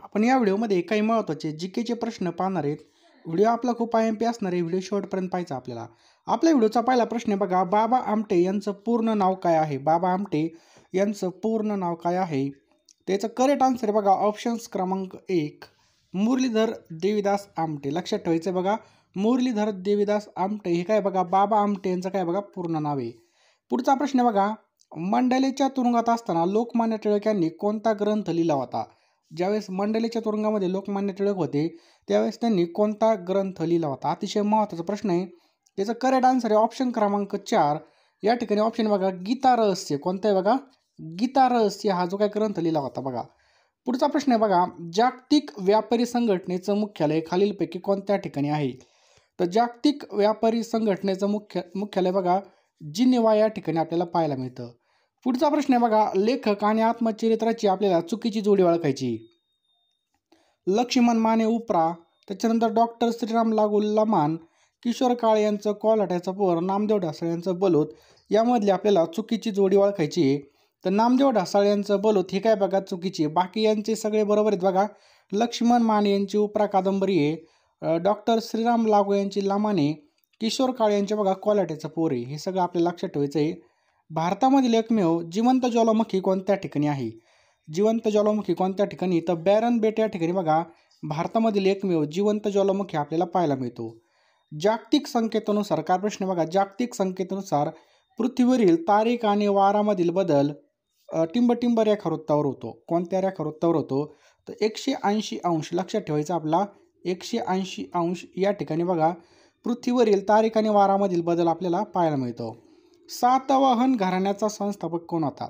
आपण या व्हिडिओमध्ये काही महत्त्वाचे जीकेचे प्रश्न पाहणार आहेत. व्हिडिओ आपला खूप आयएमपी असणार आहे. व्हिडिओ शेवटपर्यंत पाहायचा आपल्याला. आपल्या व्हिडिओचा पहिला प्रश्न आहे बघा, बाबा आमटे यांचं पूर्ण नाव काय आहे? बाबा आमटे यांचं पूर्ण नाव काय आहे? त्याचं करेक्ट आन्सर आहे बघा ऑप्शन्स क्रमांक 1 मुरलीधर देवीदास आमटे. लक्षात ठेवायचं बघा, मुरलीधर देवीदास आमटे हे काय बघा, बाबा आमटे यांचं काय बघा पूर्ण नाव आहे. पुढचा प्रश्न आहे बघा, मंडालेच्या तुरुंगात असताना लोकमान्य टिळक यांनी कोणता ग्रंथ लिहिला होता? ज्यावेळेस मंडालेच्या तुरुंगामध्ये लोकमान्य टिळक होते त्यावेळेस त्यांनी कोणता ग्रंथ लिहिला होता? अतिशय महत्त्वाचा प्रश्न आहे. त्याचं करेक्ट आन्सर आहे ऑप्शन क्रमांक 4. या ठिकाणी ऑप्शन बघा, गीता रहस्य. कोणता आहे बघा? गीता रहस्य हा जो काय ग्रंथ लिहिला होता बघा. पुढचा प्रश्न आहे बघा, जागतिक व्यापारी संघटनेचं मुख्यालय खालीलपैकी कोणत्या ठिकाणी आहे? तर जागतिक व्यापारी संघटनेचं मुख्यालय बघा जिनेवा या ठिकाणी आपल्याला पाहायला मिळतं. पुढचा प्रश्न आहे बघा, लेखक आणि आत्मचरित्राची आपल्याला चुकीची जोडी ओळखायची. लक्ष्मण माने उपरा, त्याच्यानंतर डॉक्टर श्रीराम लागू लमान, किशोर काळे यांचं कोल्हाट्याचा पोर, नामदेव ढसाळ यांचं बलोत यामधली आपल्याला चुकीची जोडी ओळखायची आहे. तर नामदेव ढसाळ यांचं बलोत हे काय बघा चुकीची आहे. बाकी यांचे सगळे बरोबर आहेत बघा. लक्ष्मण माने यांची उपरा कादंबरी आहे, डॉक्टर श्रीराम लागू यांची लमाने, किशोर काळे यांचे बघा कोल्हाट्याचं पोर आहे. हे सगळं आपल्याला लक्षात ठेवायचं आहे. भारतामधील एकमेव जिवंत ज्वालामुखी कोणत्या ठिकाणी आहे? जिवंत ज्वालामुखी कोणत्या ठिकाणी? तर बॅरन बेट या ठिकाणी बघा भारतामधील एकमेव जिवंत ज्वालामुखी आपल्याला पाहायला मिळतो. जागतिक संकेतानुसार काय प्रश्न बघा, जागतिक संकेतानुसार पृथ्वीवरील तारीख आणि वारामधील बदल टिंब रेखावृत्तावर होतो. कोणत्या रेखावृत्तावर होतो? तर 180 अंश. लक्षात ठेवायचं आपला 180 अंश या ठिकाणी बघा पृथ्वीवरील तारीख आणि वारामधील बदल आपल्याला पाहायला मिळतो. सातवाहन घराण्याचा संस्थापक कोण होता?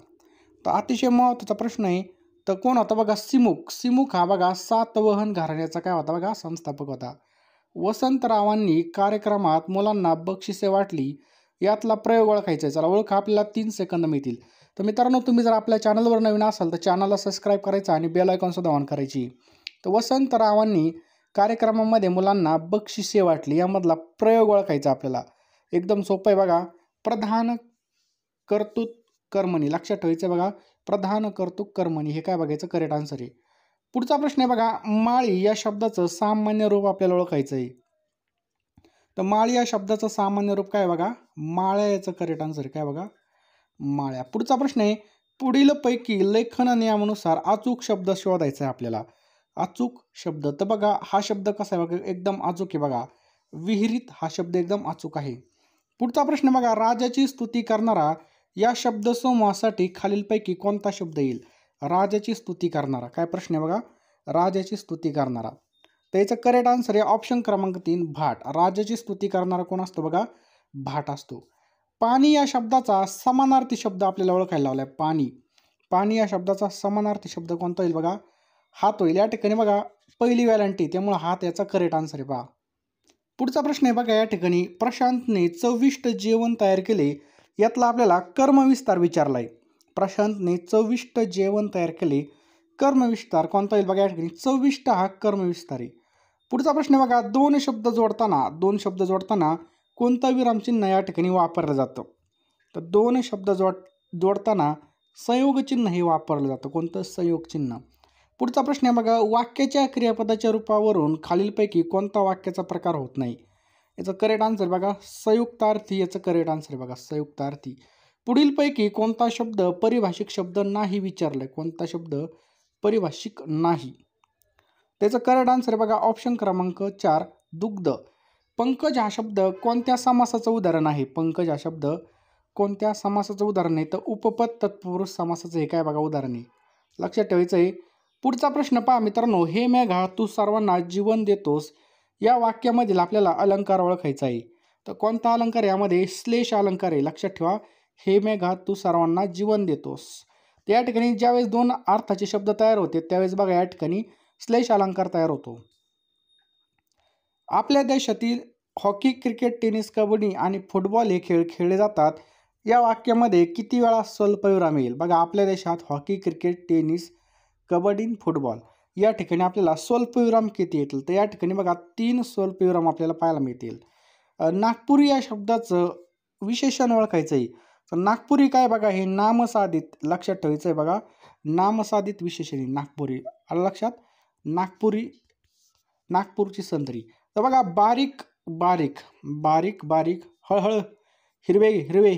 तर अतिशय महत्त्वाचा प्रश्न आहे. तर कोण होता बघा? सिमुक हा बघा सातवाहन घराण्याचा काय होता बघा संस्थापक होता. वसंतरावांनी कार्यक्रमात मुलांना बक्षिसे वाटली यातला प्रयोग ओळखायचा आहे. चला ओळखा, आपल्याला 3 सेकंद मिळतील. तर मित्रांनो, तुम्ही जर आपल्या चॅनलवर नवीन असाल तर चॅनलला सबस्क्राईब करायचं आणि बेल आयकॉन सुद्धा ऑन करायची. तर वसंतरावांनी कार्यक्रमामध्ये मुलांना बक्षिसे वाटली यामधला प्रयोग ओळखायचा आपल्याला. एकदम सोपं आहे बघा, प्रधान कर्तृत्व कर्मणी. लक्षात ठेवायचं बघा, प्रधान कर्तृत्व कर्मणी हे काय बघायचं करेक्ट आन्सर आहे. पुढचा प्रश्न आहे बघा, माळी या शब्दाचं सामान्य रूप आपल्याला ओळखायचं आहे. तर माळी या शब्दाचं सामान्य रूप काय बघा? माळ्या याचं करेक्ट आन्सर काय बघा? माळ्या. पुढचा प्रश्न आहे, पुढील पैकी लेखन नियमानुसार अचूक शब्द शोधायचा आहे आपल्याला. अचूक शब्द. तर बघा हा शब्द कसा आहे बघा, एकदम अचूक आहे बघा. विहिरीत हा शब्द एकदम अचूक आहे. पुढचा प्रश्न बघा, राजाची स्तुती करणारा या शब्दसमूहासाठी खालीलपैकी कोणता शब्द येईल? राजाची स्तुती करणारा. काय प्रश्न आहे बघा? राजाची स्तुती करणारा. त्याचं करेक्ट आन्सर आहे ऑप्शन क्रमांक 3 भाट. राजाची स्तुती करणारा कोण असतो बघा? भाट असतो. पाणी या शब्दाचा समानार्थी शब्द आपल्याला ओळखायला लावलाय. पाणी या शब्दाचा समानार्थी शब्द कोणता येईल बघा? हात होईल. या ठिकाणी बघा पहिली व्हॅलंटी, त्यामुळे हात याचा करेक्ट आन्सर आहे पहा. पुढचा प्रश्न आहे बघा, या ठिकाणी प्रशांतने चविष्ट जेवण तयार केले यातला आपल्याला कर्मविस्तार विचारलाय. प्रशांतने चविष्ट जेवण तयार केले, कर्मविस्तार कोणता येईल बघा? या ठिकाणी चविष्ट हा कर्मविस्तार आहे. पुढचा प्रश्न आहे बघा, दोन शब्द जोडताना कोणता विरामचिन्ह या ठिकाणी वापरलं जातं? तर दोन शब्द जोडताना संयोग चिन्ह हे वापरलं जातं. कोणतं? संयोग चिन्ह. पुढचा प्रश्न आहे बघा, वाक्याच्या क्रियापदाच्या रूपावरून खालीलपैकी कोणता वाक्याचा प्रकार होत नाही? याचं करेक्ट आन्सर बघा संयुक्तार्थी. याचं करेक्ट आन्सर आहे बघा संयुक्तार्थी. पुढीलपैकी कोणता शब्द परिभाषिक शब्द नाही विचारलाय? कोणता शब्द परिभाषिक नाही? त्याचं करेक्ट आन्सर आहे बघा ऑप्शन क्रमांक 4 दुग्ध. पंकज हा शब्द कोणत्या समासाचं उदाहरण आहे? पंकज हा शब्द कोणत्या समासाचं उदाहरण आहे? तर उपपद तत्पुरुष समासाचं हे काय बघा उदाहरण आहे. लक्षात ठेवायचं आहे. पुढचा प्रश्न पहा मित्रांनो, हे मेघा तू सर्वांना जीवन देतोस या वाक्यामधील आपल्याला अलंकार ओळखायचा आहे. तर कोणता अलंकार? यामध्ये श्लेष अलंकार आहे. लक्षात ठेवा, हे मेघा तू सर्वांना जीवन देतोस. त्या ठिकाणी ज्यावेळेस 2 अर्थाचे शब्द तयार होते त्यावेळेस बघा या ठिकाणी श्लेष अलंकार तयार होतो. आपल्या देशातील हॉकी, क्रिकेट, टेनिस, कबड्डी आणि फुटबॉल हे खेळ खेळले जातात या वाक्यामध्ये किती वेळा स्वल्पविराम येईल? बघा आपल्या देशात hockey, cricket, tennis, kabaddi, football या ठिकाणी आपल्याला स्वल्पविराम किती येतील? तर या ठिकाणी बघा 3 स्वल्पविराम आपल्याला पाहायला मिळतील. नागपुरी या शब्दाचं विशेषण ओळखायचं आहे. तर नागपुरी काय बघा? हे नामसाधित. लक्षात ठेवायचं आहे बघा, नामसाधित विशेषण नागपुरी. आलं लक्षात? नागपुरी, नागपूरची संत्री. तर बघा बारीक बारीक, बारीक बारीक, हळहळ, हिरवे हिरवे,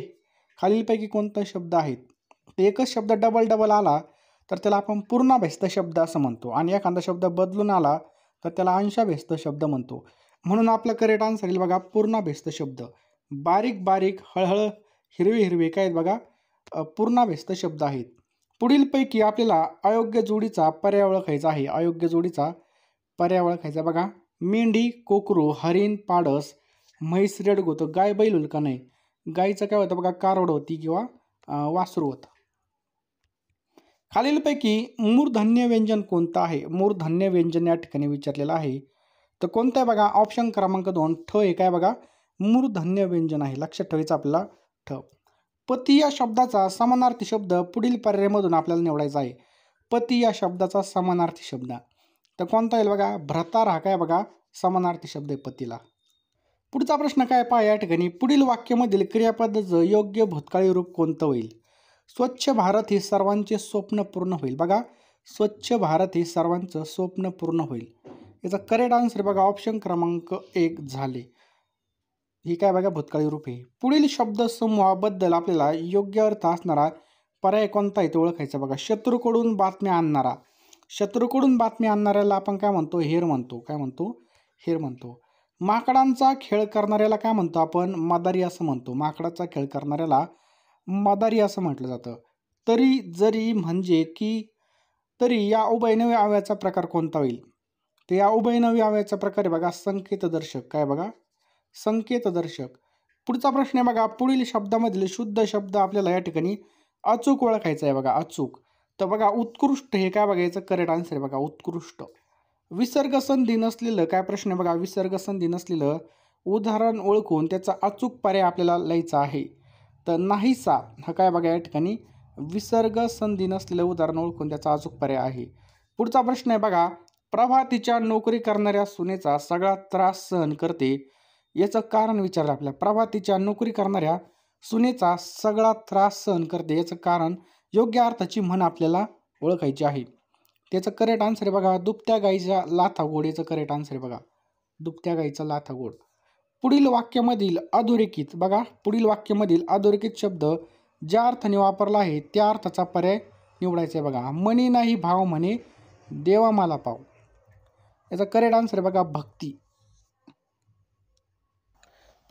खालीलपैकी कोणता शब्द आहे? तर एकच शब्द डबल डबल आला तर त्याला आपण पूर्णाभ्यस्त शब्द असं म्हणतो, आणि एखादा शब्द बदलून आला तर त्याला अंशाभ्यस्त शब्द म्हणतो. म्हणून आपलं करेक्ट आन्सर येईल बघा पूर्णाभ्यस्त शब्द. बारीक बारीक, हळहळ, हिरवे हिरवे काय आहेत बघा? पूर्णाभ्यस्त शब्द आहेत. पुढीलपैकी आपल्याला अयोग्य जोडीचा पर्याय ओळखायचा आहे. अयोग्य जोडीचा पर्याय ओळखायचा बघा. मेंढी कोकरू, हरिण पाडस, म्हैस रेडगो. तर गाय बैल होईल का? नाही. गायचं काय होतं बघा? कारवड होती किंवा वासरू होतं. खालीलपैकी मूर्धन्य व्यंजन कोणतं आहे? मूर्धन्य व्यंजन या ठिकाणी विचारलेलं आहे. तर कोणतं आहे बघा? ऑप्शन क्रमांक 2 ठ हे काय बघा? मूर्धन्य व्यंजन आहे. लक्षात ठेवायचं आपल्याला ठ. पती या शब्दाचा समानार्थी शब्द पुढील पर्यायामधून आपल्याला निवडायचा आहे. पती या शब्दाचा समानार्थी शब्द तर कोणता येईल बघा? भ्रतार हा काय बघा? समानार्थी शब्द आहे पतीला. पुढचा प्रश्न काय पहा या ठिकाणी. पुढील वाक्यामधील क्रियापदाचं योग्य भूतकाळी रूप कोणतं होईल? स्वच्छ भारत हे सर्वांचे स्वप्न पूर्ण होईल. बघा, स्वच्छ भारत हे सर्वांचं स्वप्न पूर्ण होईल. याचा करेक्ट आन्सर बघा ऑप्शन क्रमांक 1 झाले. ही काय बघा? भूतकाळी रूप आहे. पुढील शब्दसमूहाबद्दल आपल्याला योग्य अर्थ असणारा पर्याय कोणता आहे ते ओळखायचा बघा. शत्रूकडून बातम्या आणणारा. शत्रूकडून बातम्या आणणाऱ्याला आपण काय म्हणतो? हेर म्हणतो. काय म्हणतो? हेर म्हणतो. माकडांचा खेळ करणाऱ्याला काय म्हणतो आपण? मदारी असं म्हणतो. माकडाचा खेळ करणाऱ्याला मदारी असं म्हटलं जातं. तरी जरी म्हणजे की तरी या उभयनवी अव्ययाचा प्रकार कोणता होईल? तर या उभयनवी अव्ययाचा प्रकार आहे बघा संकेतदर्शक. काय बघा? संकेतदर्शक. पुढचा प्रश्न आहे बघा. पुढील शब्दामधील शुद्ध शब्द आपल्याला या ठिकाणी अचूक ओळखायचा आहे बघा. अचूक. तर बघा उत्कृष्ट हे काय बघायचं? करेक्ट आन्सर आहे बघा उत्कृष्ट. विसर्ग संधी नसलेलं काय प्रश्न आहे बघा? विसर्ग संधी नसलेलं उदाहरण ओळखून त्याचा अचूक पर्याय आपल्याला लिहायचा आहे. तर नाहीसा हा काय बघा या ठिकाणी विसर्ग संधी नसलेलं उदाहरण ओळखून त्याचा अचूक पर्याय आहे. पुढचा प्रश्न आहे बघा. प्रभा तिच्या नोकरी करणाऱ्या सुनेचा सगळा त्रास सहन करते. याचं कारण विचारलं आपल्याला. प्रभा तिच्या नोकरी करणाऱ्या सुनेचा सगळा त्रास सहन करते. याचं कारण योग्य अर्थाची म्हण आपल्याला ओळखायची आहे. त्याचं करेक्ट आन्सर आहे बघा दुभत्या गाईचा लाथा गोड. याचं करेक्ट आन्सर आहे बघा दुभत्या गाईचा लाथा गोड. पुढील वाक्यामधील अधोरेखित बघा. पुढील वाक्यामधील अधोरेखित शब्द ज्या अर्थाने वापरला आहे त्या अर्थाचा पर्याय निवडायचा आहे बघा. मनी नाही भाव म्हणे देवा मला पाव. याचा करेक्ट आन्सर आहे बघा भक्ती.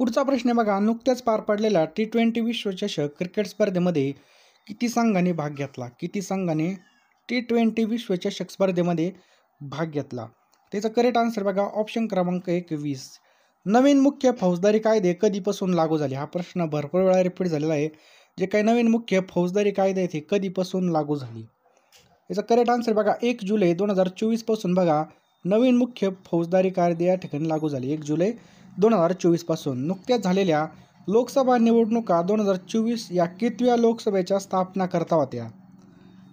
पुढचा प्रश्न आहे बघा. नुकत्याच पार पडलेल्या T20 विश्वचषक क्रिकेट स्पर्धेमध्ये किती संघांनी भाग घेतला? किती संघाने T20 विश्वचषक स्पर्धेमध्ये भाग घेतला? त्याचा करेक्ट आन्सर बघा ऑप्शन क्रमांक 1 20. नवीन मुख्य फौजदारी कायदे कधीपासून लागू झाले? हा प्रश्न भरपूर वेळा रिपीट झालेला आहे. जे काही नवीन मुख्य फौजदारी कायदे आहेत हे कधीपासून लागू झाले? याचा करेक्ट आन्सर बघा 1 जुलै 2024 पासून बघा नवीन मुख्य फौजदारी कायदे या ठिकाणी लागू झाले. 1 जुलै 2024 पासून. नुकत्याच झालेल्या लोकसभा निवडणुका 2024 या कितव्या लोकसभेच्या स्थापना करता होत्या?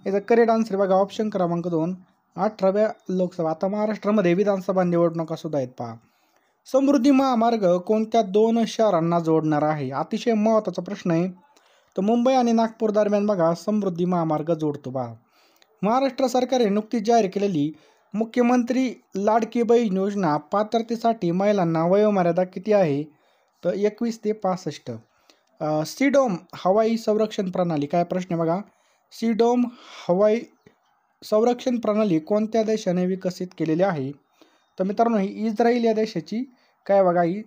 याचा करेक्ट आन्सर बघा ऑप्शन क्रमांक 2 18व्या लोकसभा. आता महाराष्ट्रामध्ये विधानसभा निवडणुका सुद्धा आहेत पहा. समृद्धी महामार्ग कोणत्या 2 शहरांना जोडणार आहे? अतिशय महत्त्वाचा प्रश्न आहे. तर मुंबई आणि नागपूर दरम्यान बघा समृद्धी महामार्ग जोडतो बा. महाराष्ट्र सरकारने नुकतीच जाहीर केलेली मुख्यमंत्री लाडकी बहीण योजना पात्रतेसाठी महिलांना वयोमर्यादा किती आहे? तर 21 ते 65. सीडोम हवाई संरक्षण प्रणाली काय प्रश्न आहे बघा. सीडोम हवाई संरक्षण प्रणाली कोणत्या देशाने विकसित केलेली आहे? तर मित्रांनो ही इस्रायल या देशाची काय बघा ही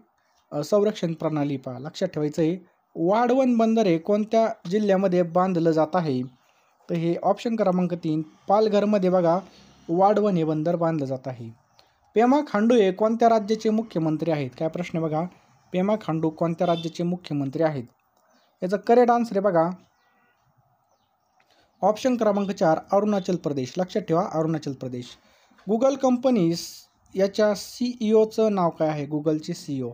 संरक्षण प्रणाली पहा. लक्षात ठेवायचं आहे. वाढवण बंदर हे कोणत्या जिल्ह्यामध्ये बांधलं जात आहे? तर हे ऑप्शन क्रमांक 3 पालघरमध्ये बघा वाढवण हे बंदर बांधलं जात आहे. पेमा खांडू हे कोणत्या राज्याचे मुख्यमंत्री आहेत? काय प्रश्न आहे बघा. पेमा खांडू कोणत्या राज्याचे मुख्यमंत्री आहेत? याचा करेक्ट आन्सर आहे बघा ऑप्शन क्रमांक 4 अरुणाचल प्रदेश. लक्षात ठेवा अरुणाचल प्रदेश. गुगल कंपनीज याच्या CEO नाव काय आहे? गुगलचे CEO.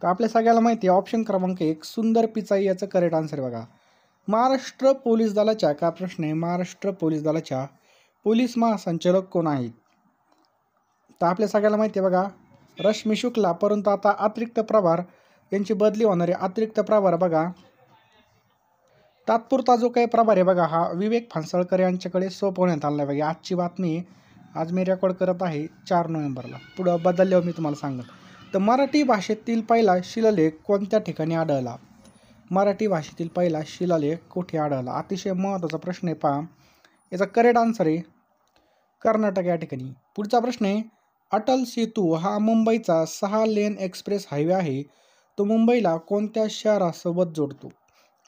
तर आपल्या सगळ्याला माहिती आहे ऑप्शन क्रमांक 1 सुंदर पिचाई. याचं करेक्ट आन्सर आहे बघा. महाराष्ट्र पोलीस दलाच्या काय प्रश्न आहे? महाराष्ट्र पोलीस दलाच्या पोलीस महासंचालक कोण आहेत? तर आपल्या सगळ्याला माहिती आहे बघा रश्मी शुक्ला. परंतु आता अतिरिक्त प्रभार यांची बदली होणार आहे. अतिरिक्त प्रभार बघा तात्पुरता जो काही प्रभार आहे बघा हा विवेक फणसळकर यांच्याकडे सोपवण्यात आला आहे बघा. आजची बातमी आज मी रेकॉर्ड करत आहे 4 नोव्हेंबरला. पुढं बदलल्यावर मी तुम्हाला सांगेन. तर मराठी भाषेतील पहिला शिलालेख कोणत्या ठिकाणी आढळला? मराठी भाषेतील पहिला शिलालेख कुठे आढळला? अतिशय महत्त्वाचा प्रश्न आहे पहा. याचा करेक्ट आन्सर आहे कर्नाटक या ठिकाणी. पुढचा प्रश्न आहे, अटल सेतू हा मुंबईचा 6 लेन एक्सप्रेस हायवे आहे. तो मुंबईला कोणत्या शहरासोबत जोडतो?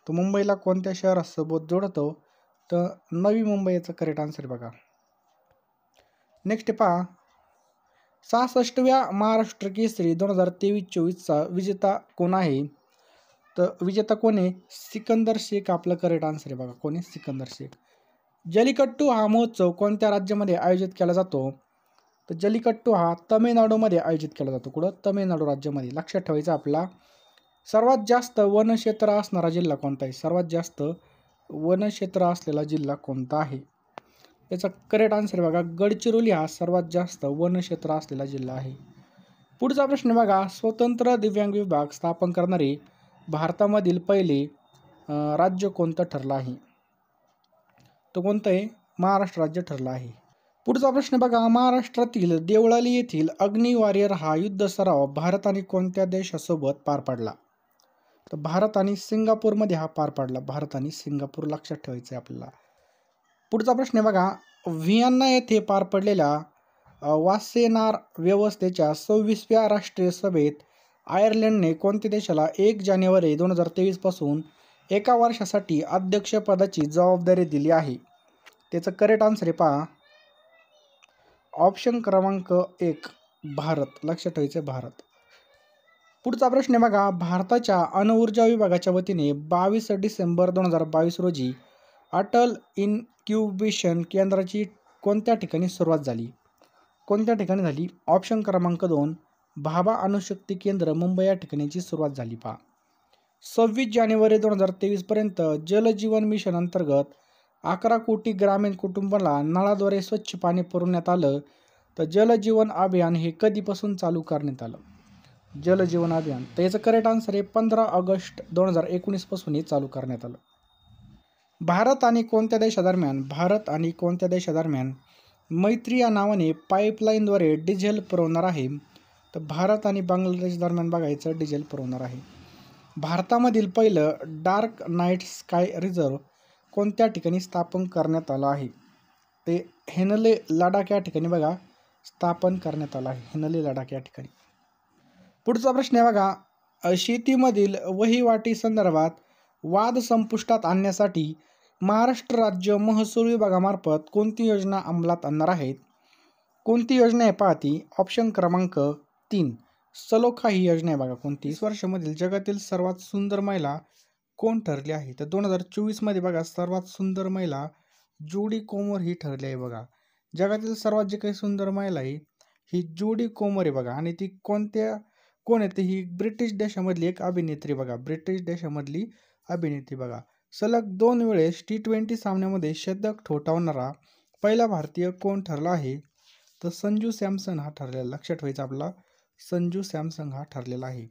तो मुंबईला कोणत्या शहरासोबत जोडतो? तर नवी मुंबईचा करेक्ट आन्सर आहे बघा. नेक्स्ट पहा, 66व्या महाराष्ट्र केसरी 2023-24चा विजेता कोण आहे? तर विजेता कोण आहे? सिकंदर शेख आपलं करेक्ट आन्सर आहे बघा. कोण आहे? सिकंदर शेख. जल्लीकट्टू हा महोत्सव कोणत्या राज्यामध्ये आयोजित केला जातो? तर जल्लीकट्टू हा तमिळनाडूमध्ये आयोजित केला जातो. कुठं? तमिळनाडू राज्यामध्ये. लक्षात ठेवायचं आपला. सर्वात जास्त वनक्षेत्र असणारा जिल्हा कोणता आहे? सर्वात जास्त वनक्षेत्र असलेला जिल्हा कोणता आहे? याचा करेक्ट आन्सर बघा, गडचिरोली हा सर्वात जास्त वनक्षेत्र असलेला जिल्हा आहे. पुढचा प्रश्न बघा, स्वतंत्र दिव्यांग विभाग स्थापन करणारे भारतामधील पहिले राज्य कोणतं ठरलं आहे? तो कोणतं आहे? महाराष्ट्र राज्य ठरलं आहे. पुढचा प्रश्न बघा, महाराष्ट्रातील देवळाली येथील अग्नी वॉरियर हा युद्ध सराव भारत आणि कोणत्या देशासोबत पार पडला? तर भारत आणि सिंगापूरमध्ये हा पार पडला. भारत आणि सिंगापूर लक्षात ठेवायचं आहे आपल्याला. पुढचा प्रश्न बघा, व्हिएन्ना येथे पार पडलेल्या वासेनार व्यवस्थेच्या 26व्या राष्ट्रीय सभेत आयर्लंडने कोणत्या देशाला 1 जानेवारी 2023 पासून एका वर्षासाठी अध्यक्षपदाची जबाबदारी दिली आहे? त्याचं करेक्ट आन्सर आहे पहा, ऑप्शन क्रमांक 1 भारत. लक्षात ठेवायचं आहे भारत. पुढचा प्रश्न बघा, भारताच्या अणुऊर्जा विभागाच्या वतीने 22 डिसेंबर 2022 रोजी अटल इन्क्युबेशन केंद्राची कोणत्या ठिकाणी सुरुवात झाली? कोणत्या ठिकाणी झाली? ऑप्शन क्रमांक 2 भाभा अणुशक्ती केंद्र, मुंबई या ठिकाणीची सुरुवात झाली पहा. 26 जानेवारी 2023 पर्यंत जल जीवन मिशन अंतर्गत 11 कोटी ग्रामीण कुटुंबाला नळाद्वारे स्वच्छ पाणी पुरवण्यात आलं. तर जल जीवन अभियान हे कधीपासून चालू करण्यात आलं? जल जीवन अभियान, तर याचं करेक्ट आन्सर आहे 15 ऑगस्ट 2019 पासून हे चालू करण्यात आलं. भारत आणि कोणत्या देशादरम्यान मैत्री या नावाने पाईपलाईनद्वारे डिझेल पुरवणार आहे? तर भारत आणि बांगलादेश दरम्यान बघायचं डिझेल पुरवणार आहे. भारतामधील पहिलं डार्क नाईट स्काय रिझर्व कोणत्या ठिकाणी स्थापन करण्यात आलं आहे? ते हेनले लडाख या ठिकाणी बघा स्थापन करण्यात आलं आहे. हेनले लडाख या ठिकाणी. पुढचा प्रश्न आहे बघा, शेतीमधील वहिवाटी संदर्भात वाद संपुष्टात आणण्यासाठी महाराष्ट्र राज्य महसूल विभागामार्फत कोणती योजना अंमलात आणणार आहेत? कोणती योजना आहे पहा ती? ऑप्शन क्रमांक 3 सलोखा ही योजना आहे बघा. कोणती? 20 वर्षामधील जगातील सर्वात सुंदर महिला कोण ठरली आहे? तर 2024 मध्ये बघा सर्वात सुंदर महिला जोडी कोमर ही ठरली आहे बघा. जगातील सर्वात जी काही सुंदर महिला आहे ही जोडी कोमर आहे बघा. आणि ती कोण आहे? ती ही ब्रिटिश देशामधली एक अभिनेत्री बघा. ब्रिटिश देशामधली अभिनेत्री बघा. सलग 2 वेळेस T20 सामन्यामध्ये शतक ठोठावणारा पहिला भारतीय कोण ठरला आहे? तर संजू सॅमसन हा ठरलेला. लक्षात ठेवायचा आपला, संजू सॅमसन हा ठरलेला आहे.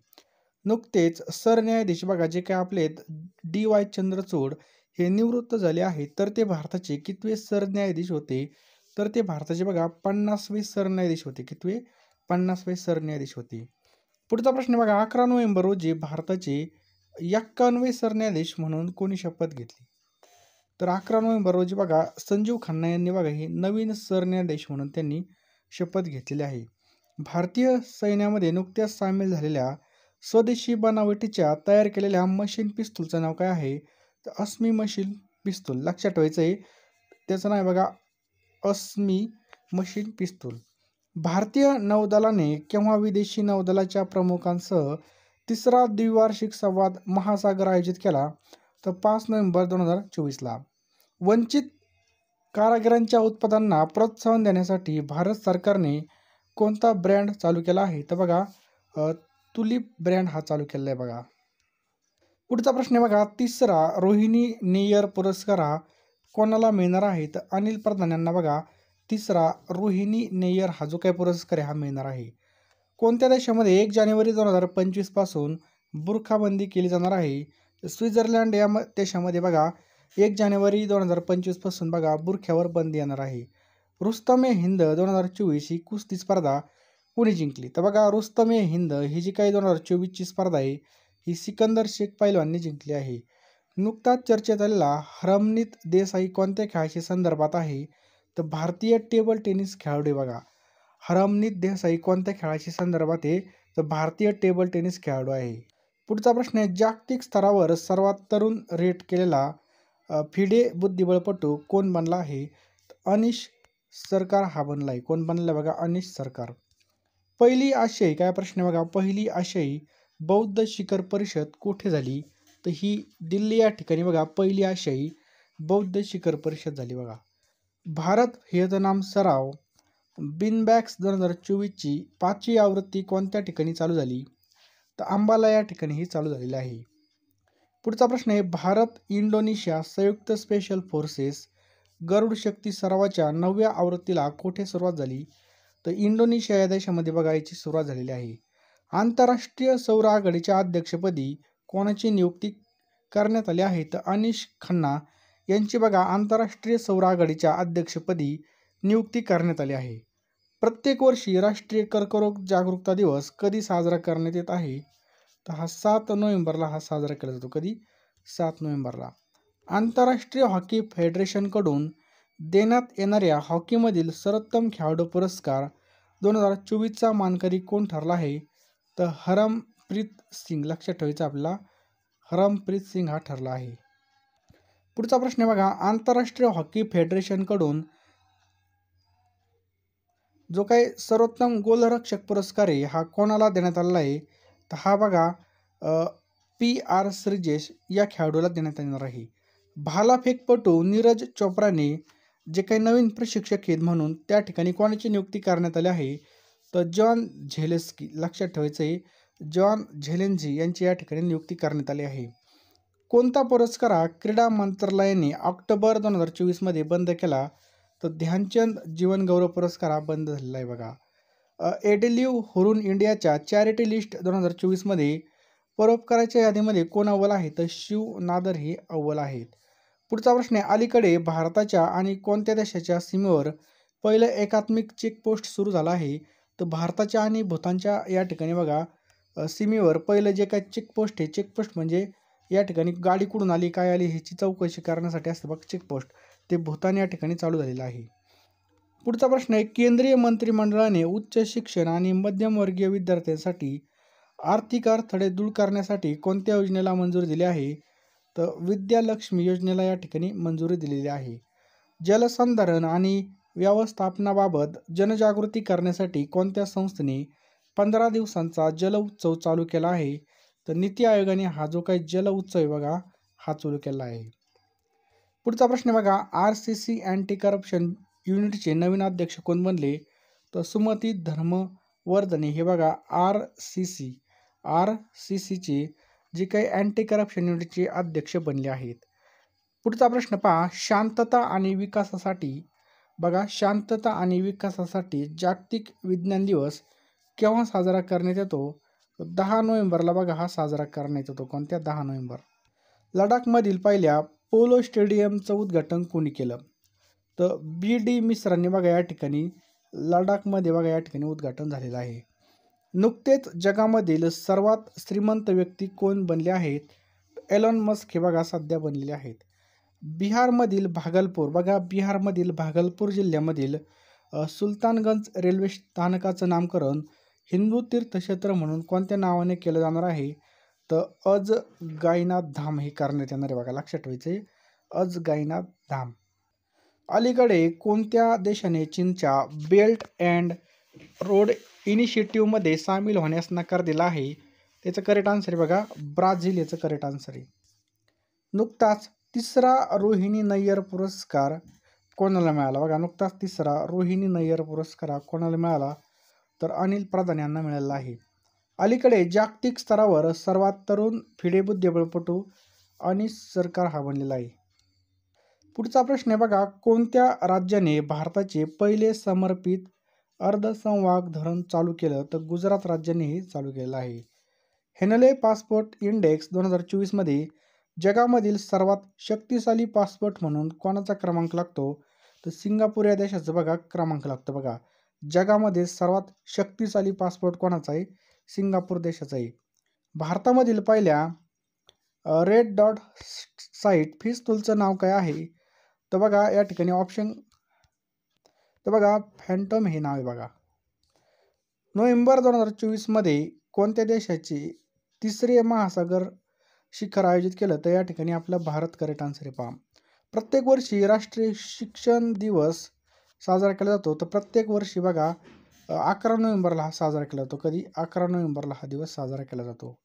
नुकतेच सरन्यायाधीश बघा जे काय आपले DY चंद्रचूड हे निवृत्त झाले आहेत. तर ते भारताचे कितवे सरन्यायाधीश होते? तर ते भारताचे बघा 50वे सरन्यायाधीश होते. कितवे? 50वे सरन्यायाधीश होते. पुढचा प्रश्न बघा, 11 नोव्हेंबर रोजी भारताचे 51वे सरन्यायाधीश म्हणून कोणी शपथ घेतली? तर 11 नोव्हेंबर रोजी बघा संजीव खन्ना यांनी बघा हे नवीन सरन्यायाधीश म्हणून त्यांनी शपथ घेतलेली आहे. भारतीय सैन्यामध्ये नुकत्याच सामील झालेल्या स्वदेशी बनावटीच्या तयार केलेल्या मशीन पिस्तूलचं नाव काय आहे? तर अस्मी मशीन पिस्तूल. लक्षात ठेवायचं आहे त्याचं नाव आहे बघा अस्मी मशीन पिस्तूल. भारतीय नौदलाने केव्हा विदेशी नौदलाच्या प्रमुखांसह 3रा द्विवार्षिक संवाद महासागर आयोजित केला? तर 5 नोव्हेंबर 2024ला. वंचित कारागिरांच्या उत्पादनांना प्रोत्साहन देण्यासाठी भारत सरकारने कोणता ब्रँड चालू केला आहे? तर बघा तुलिप ब्रँड हा चालू केलेला आहे बघा. पुढचा प्रश्न बघा, 3रा रोहिणी नेयर पुरस्कार हा कोणाला मिळणार आहे? तर अनिल प्रधान यांना बघा 3रा रोहिणी नेयर हा जो काही पुरस्कार आहे हा मिळणार आहे. कोणत्या देशामध्ये 1 जानेवारी 2025 पासून बुरखाबंदी केली जाणार आहे? स्वित्झर्लंड या देशामध्ये बघा 1 जानेवारी 2025 पासून बघा बुरख्यावर बंदी येणार आहे. रुस्तमे हिंद 2024 ही कुस्ती स्पर्धा कोणी जिंकली? तर बघा, रुस्तमे हिंद ही जी काही 2024ची स्पर्धा आहे ही सिकंदर शेख पैलवानने जिंकली आहे. नुकताच चर्चेत आलेला हरमनीत देसाई कोणत्या खेळाशी संदर्भात आहे? तर भारतीय टेबल टेनिस खेळाडू आहे बघा. हरमनीत देसाई कोणत्या खेळाशी संदर्भात आहे? तर भारतीय टेबल टेनिस खेळाडू आहे. पुढचा प्रश्न आहे, जागतिक स्तरावर सर्वात तरुण रेट केलेला फिडे बुद्धिबळपटू कोण बनला आहे? अनिश सरकार हा बनला आहे. कोण बनला बघा? अनिश सरकार. पहिली आशियाई, काय प्रश्न आहे बघा, पहिली आशियाई बौद्ध शिखर परिषद कुठे झाली? तर ही दिल्ली या ठिकाणी बघा पहिली आशियाई बौद्ध शिखर परिषद झाली बघा. भारत व्हिएतनाम सराव बिनबॅक्स 2024ची 5वी आवृत्ती कोणत्या ठिकाणी चालू झाली? तर अंबाला या ठिकाणी ही चालू झालेली आहे. पुढचा प्रश्न आहे, भारत इंडोनेशिया संयुक्त स्पेशल फोर्सेस गरुड शक्ती सरावाच्या 9व्या आवृत्तीला कुठे सुरुवात झाली? तर इंडोनेशिया या देशामध्ये बघा याची सुरुवात झालेली आहे. आंतरराष्ट्रीय सौर आघाडीच्या अध्यक्षपदी कोणाची नियुक्ती करण्यात आली आहे? तर अनिश खन्ना यांची बघा आंतरराष्ट्रीय सौर आघाडीच्या अध्यक्षपदी नियुक्ती करण्यात आली आहे. प्रत्येक वर्षी राष्ट्रीय कर्करोग जागरूकता दिवस कधी साजरा करण्यात येत आहे? तर हा 7 नोव्हेंबरला हा साजरा केला जातो. कधी? 7 नोव्हेंबरला. आंतरराष्ट्रीय हॉकी फेडरेशनकडून देण्यात येणाऱ्या हॉकीमधील सर्वोत्तम खेळाडू पुरस्कार 2024चा मानकरी कोण ठरला आहे? तर हरमप्रीत सिंग. लक्षात ठेवायचं आपल्याला, हरमप्रीत सिंग हा ठरला आहे. पुढचा प्रश्न आहे बघा, आंतरराष्ट्रीय हॉकी फेडरेशनकडून जो काही सर्वोत्तम गोलरक्षक पुरस्कार आहे हा कोणाला देण्यात आलेला आहे? तर हा बघा PR श्रीजेश या खेळाडूला देण्यात येणार आहे. भालाफेकपटू नीरज चोप्राने जे काही नवीन प्रशिक्षक आहेत म्हणून त्या ठिकाणी कोणाची नियुक्ती करण्यात आली आहे? तर जॉन झेलेन्स्की. लक्षात ठेवायचं आहे, जॉन झेलेन्स्की यांची या ठिकाणी नियुक्ती करण्यात आली आहे. कोणता पुरस्कार हा क्रीडा मंत्रालयाने ऑक्टोबर 2024मध्ये बंद केला? तर ध्यानचंद जीवन गौरव पुरस्कार हा बंद झालेला आहे बघा. एडलिव्ह हुरून इंडियाच्या चॅरिटी लिस्ट 2024मध्ये परोपकाराच्या यादीमध्ये कोण अव्वल आहे? तर शिव नादर हे अव्वल आहेत. पुढचा प्रश्न आहे, अलीकडे भारताच्या आणि कोणत्या देशाच्या सीमेवर पहिलं एकात्मिक चेकपोस्ट सुरू झालं आहे? तर भारताच्या आणि भूतानच्या या ठिकाणी बघा सीमेवर पहिलं जे काही चेकपोस्ट आहे, चेकपोस्ट म्हणजे या ठिकाणी गाडी कुठून आली, काय आली ह्याची चौकशी करण्यासाठी असतं बघ चेकपोस्ट, ते भूतान या ठिकाणी चालू झालेलं आहे. पुढचा प्रश्न आहे, केंद्रीय मंत्रिमंडळाने उच्च शिक्षण आणि मध्यमवर्गीय विद्यार्थ्यांसाठी आर्थिक अडथळे दूर करण्यासाठी कोणत्या योजनेला मंजुरी दिली आहे? तर विद्यालक्ष्मी योजनेला या ठिकाणी मंजुरी दिलेली आहे. जलसंधारण आणि व्यवस्थापनाबाबत जनजागृती करण्यासाठी कोणत्या संस्थेने 15 दिवसांचा जल उत्सव चालू केला आहे? तर नीती आयोगाने हा जो काही जल उत्सव आहे बघा हा चालू केला आहे. पुढचा प्रश्न बघा, RCC अँटी करप्शन युनिटचे नवीन अध्यक्ष कोण बनले? तर सुमती धर्मवर्धने हे बघा RCCचे जे काही अँटी करप्शन युनिटचे अध्यक्ष बनले आहेत. पुढचा प्रश्न पहा, शांतता आणि विकासासाठी बघा, शांतता आणि विकासासाठी जागतिक विज्ञान दिवस केव्हा साजरा करण्यात येतो? 10 नोव्हेंबरला बघा हा साजरा करण्यात येतो. कोणत्या? 10 नोव्हेंबर. लडाखमधील पहिल्या पोलो स्टेडियमचं उद्घाटन कोणी केलं? तर BD मिश्रांनी बघा या ठिकाणी लडाखमध्ये बघा या ठिकाणी उद्घाटन झालेलं आहे. नुकतेच जगामधील सर्वात श्रीमंत व्यक्ती कोण बनले आहेत? एलॉन मस्क हे बघा सध्या बनलेले आहेत. बिहारमधील भागलपूर बघा, बिहारमधील भागलपूर जिल्ह्यामधील सुलतानगंज रेल्वे स्थानकाचं नामकरण हिंदू तीर्थक्षेत्र म्हणून कोणत्या नावाने केलं जाणार आहे? तर अजगाईनाथ धाम हे करण्यात येणार आहे बघा. लक्षात ठेवायचं आहे, अजगाईनाथ धाम. अलीकडे कोणत्या देशाने चीनच्या बेल्ट अँड रोड इनिशिएटिव्हमध्ये सामील होण्यास नकार दिला आहे? त्याचं करेक्ट आन्सर आहे बघा ब्राझील, याचं करेक्ट आन्सर आहे. नुकताच तिसरा रोहिणी नय्यर पुरस्कार कोणाला मिळाला? बघा नुकताच तिसरा रोहिणी नय्यर पुरस्कार कोणाला मिळाला? तर अनिल प्रधान यांना मिळाला आहे. अलीकडे जागतिक स्तरावर सर्वात तरुण फिडे बुद्धिबळपटू अनिश सरकार हा बनलेला आहे. पुढचा प्रश्न आहे बघा, कोणत्या राज्याने भारताचे पहिले समर्पित अर्धसंवाहक धरण चालू केलं? तर गुजरात राज्याने हे चालू केलेलं आहे. हेनले पासपोर्ट इंडेक्स 2024मध्ये जगामधील सर्वात शक्तिशाली पासपोर्ट म्हणून कोणाचा क्रमांक लागतो? तर सिंगापूर या देशाचं बघा क्रमांक लागतो बघा. जगामध्ये सर्वात शक्तिशाली पासपोर्ट कोणाचा आहे? सिंगापूर देशाचा आहे. भारतामधील पहिल्या रेड डॉट साईट फिस्टूलचं नाव काय आहे? तर बघा या ठिकाणी ऑप्शन, तर बघा फॅन्टम हे नाव आहे बघा. नोव्हेंबर 2024 मध्ये कोणत्या देशाचे तिसरे महासागर शिखर आयोजित केलं? तर या ठिकाणी आपला भारत करेक्ट आन्सर आहे पहा. प्रत्येक वर्षी राष्ट्रीय शिक्षण दिवस साजरा केला जातो. तर प्रत्येक वर्षी बघा 11 नोव्हेंबरला हा साजरा केला जातो. कधी? 11 नोव्हेंबरला हा दिवस साजरा केला जातो.